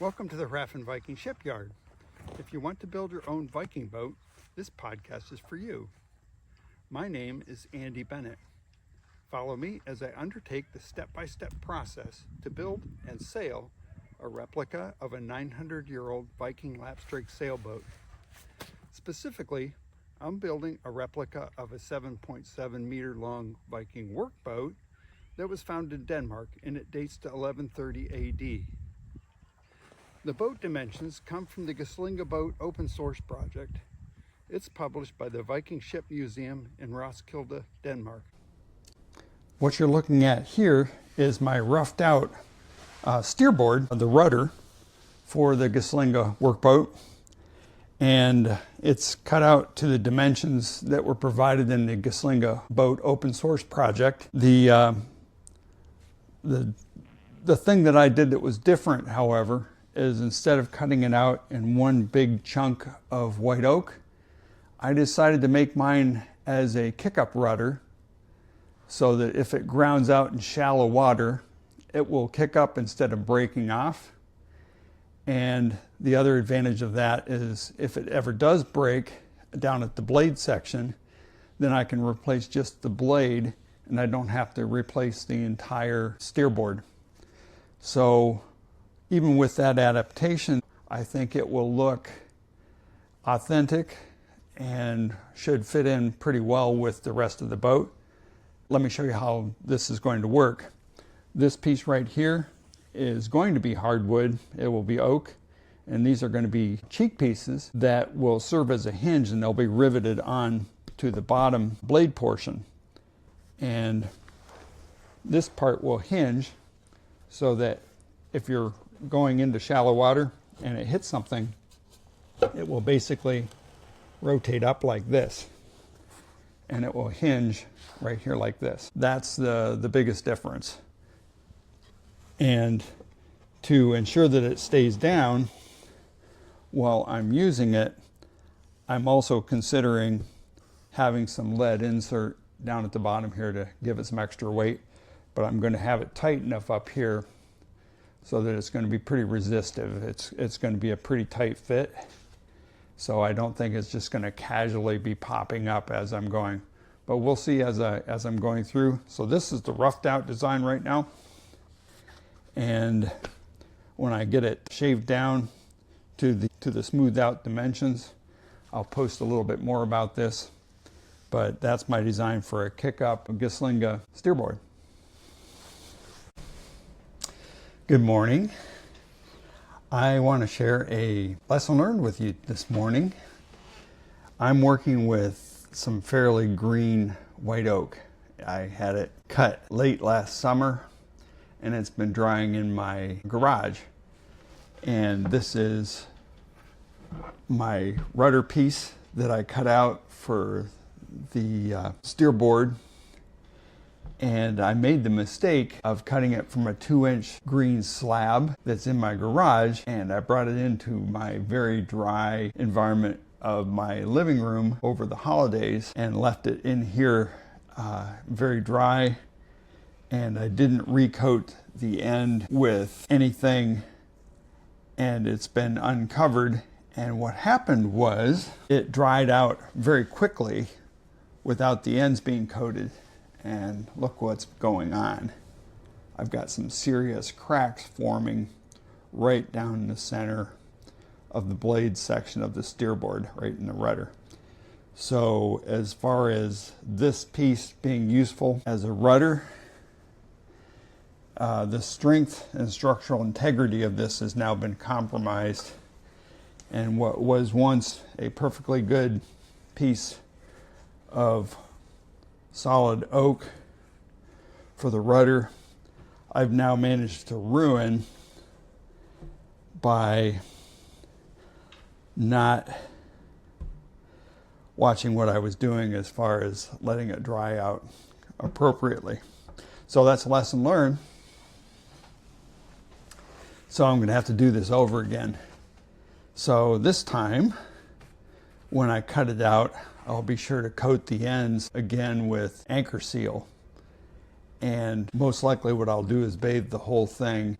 Welcome to the Raffin Viking Shipyard. If you want to build your own Viking boat, this podcast is for you. My name is Andy Bennett. Follow me as I undertake the step-by-step process to build and sail a replica of a 900-year-old Viking lapstrake sailboat. Specifically, I'm building a replica of a 7.7 meter long Viking workboat that was found in Denmark, and it dates to 1130 AD. The boat dimensions come from the Gislinge boat open source project. It's published by the Viking Ship Museum in Roskilde, Denmark. What you're looking at here is my roughed out steerboard, the rudder for the Gislinge workboat. And it's cut out to the dimensions that were provided in the Gislinge boat open source project. The thing that I did that was different, however, is instead of cutting it out in one big chunk of white oak, I decided to make mine as a kick-up rudder so that if it grounds out in shallow water, it will kick up instead of breaking off. And the other advantage of that is if it ever does break down at the blade section, then I can replace just the blade and I don't have to replace the entire steerboard. So even with that adaptation, I think it will look authentic and should fit in pretty well with the rest of the boat. Let me show you how this is going to work. This piece right here is going to be hardwood. It will be oak, and these are going to be cheek pieces that will serve as a hinge, and they'll be riveted on to the bottom blade portion. And this part will hinge so that if you're going into shallow water and it hits something, it will basically rotate up like this, and it will hinge right here like this. That's the biggest difference. And to ensure that it stays down while I'm using it, I'm also considering having some lead insert down at the bottom here to give it some extra weight, but I'm going to have it tight enough up here so that it's going to be pretty resistive. It's going to be a pretty tight fit, so I don't think it's just going to casually be popping up as I'm going. But we'll see as I'm going through. So this is the roughed out design right now. And when I get it shaved down to the smoothed out dimensions, I'll post a little bit more about this. But that's my design for a kick-up Gislinge steerboard. Good morning. I want to share a lesson learned with you this morning. I'm working with some fairly green white oak. I had it cut late last summer, and it's been drying in my garage. And this is my rudder piece that I cut out for the steerboard. And I made the mistake of cutting it from a 2-inch green slab that's in my garage, and I brought it into my very dry environment of my living room over the holidays and left it in here very dry, and I didn't recoat the end with anything, and it's been uncovered. And what happened was it dried out very quickly without the ends being coated. And look what's going on. I've got some serious cracks forming right down the center of the blade section of the steerboard, right in the rudder. So as far as this piece being useful as a rudder, the strength and structural integrity of this has now been compromised. And what was once a perfectly good piece of solid oak for the rudder, I've now managed to ruin by not watching what I was doing as far as letting it dry out appropriately. So that's a lesson learned. So I'm going to have to do this over again. So this time, when I cut it out, I'll be sure to coat the ends again with anchor seal. And most likely what I'll do is bathe the whole thing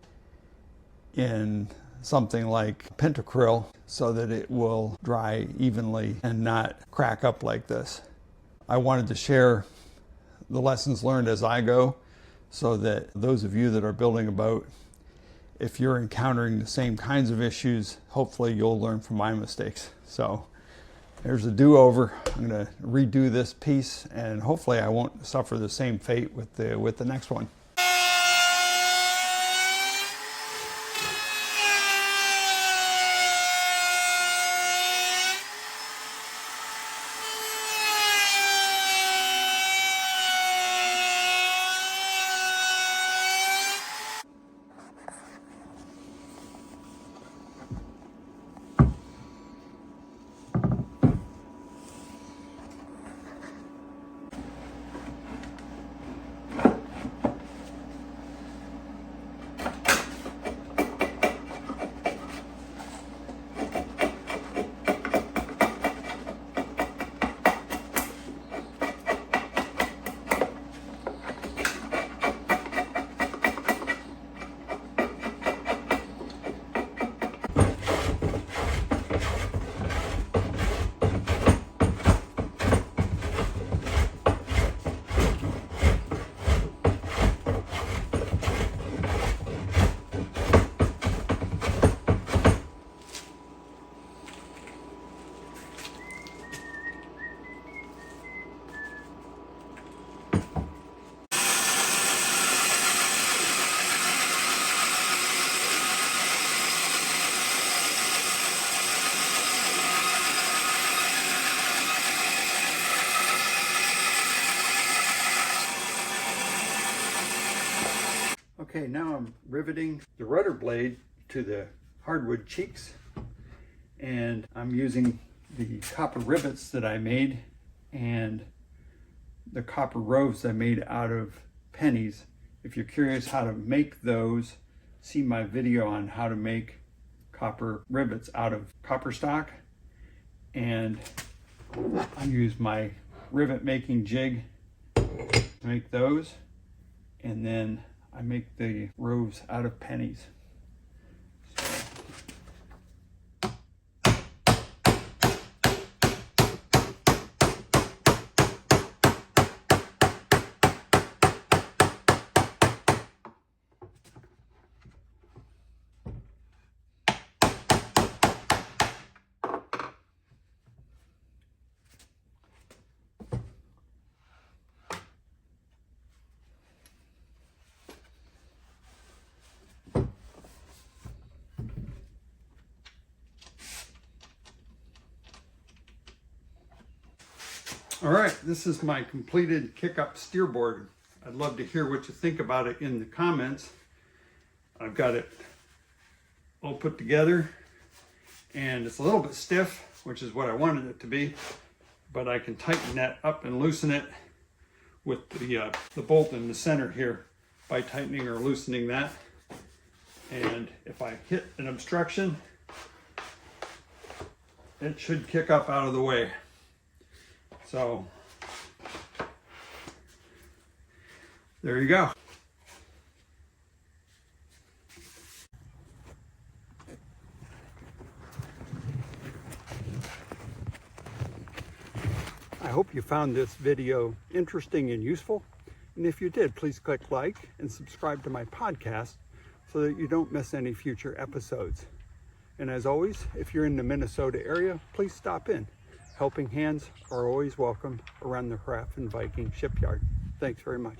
in something like pentacryl so that it will dry evenly and not crack up like this. I wanted to share the lessons learned as I go so that those of you that are building a boat, if you're encountering the same kinds of issues, hopefully you'll learn from my mistakes. So there's a do-over. I'm going to redo this piece and hopefully I won't suffer the same fate with the next one. Okay, now I'm riveting the rudder blade to the hardwood cheeks, and I'm using the copper rivets that I made and the copper rows I made out of pennies. If you're curious how to make those, see my video on how to make copper rivets out of copper stock. And I use my rivet making jig to make those, and then I make the rows out of pennies. All right, this is my completed kick-up steerboard. I'd love to hear what you think about it in the comments. I've got it all put together and it's a little bit stiff, which is what I wanted it to be, but I can tighten that up and loosen it with the bolt in the center here by tightening or loosening that. And if I hit an obstruction, it should kick up out of the way. So there you go. I hope you found this video interesting and useful. And if you did, please click like and subscribe to my podcast so that you don't miss any future episodes. And as always, if you're in the Minnesota area, please stop in. Helping hands are always welcome around the Viking shipyard. Thanks very much.